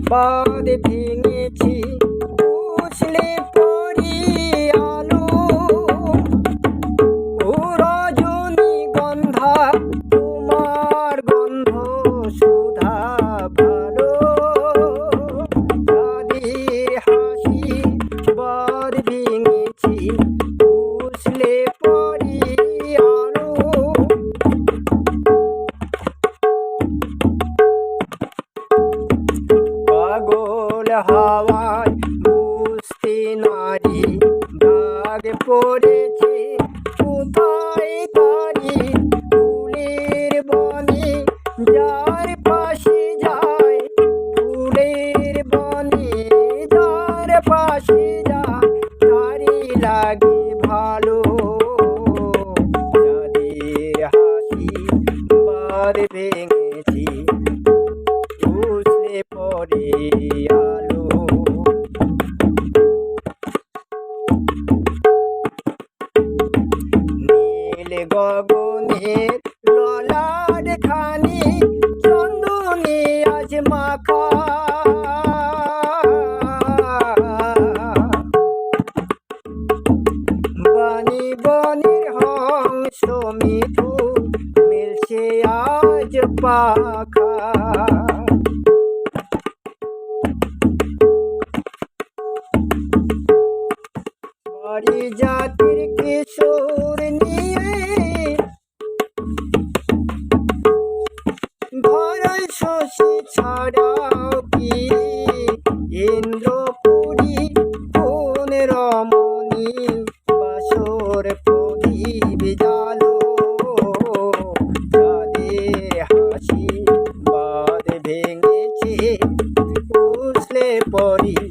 বাঁধ ভেঙেছি বুঝলে পরি আলো ও রজনীগন্ধা তোমার গন্ধ সুধা ভালো তাদের হাসি বাঁধ ভেঙেছি বুঝলে পরি আলো পাগল হাওয়ায় বুঝতে নারী দাগ পড়েছে কোথায় তারি ফুলের বনে যার পাশে যায় ফুলের বনে যার পাশে যায় তারি লাগে ভালো যাদের হাসি বাঁধ ভেঙেছি বুঝলে পরে আলো নীল গগনের ললাট খানি চন্দনে আজ মাখা বনে বনের হংস মিঠুন মিলছে আজ পাখা জাতির কিশোর নিয়ে ধরাই শশী ছাড়াও কি ইন্দ্রপুরী কোন রমণী বাসর প্রদীপ জালো যাদের হাসি বাঁধ ভেঙেছে বুঝলে পরি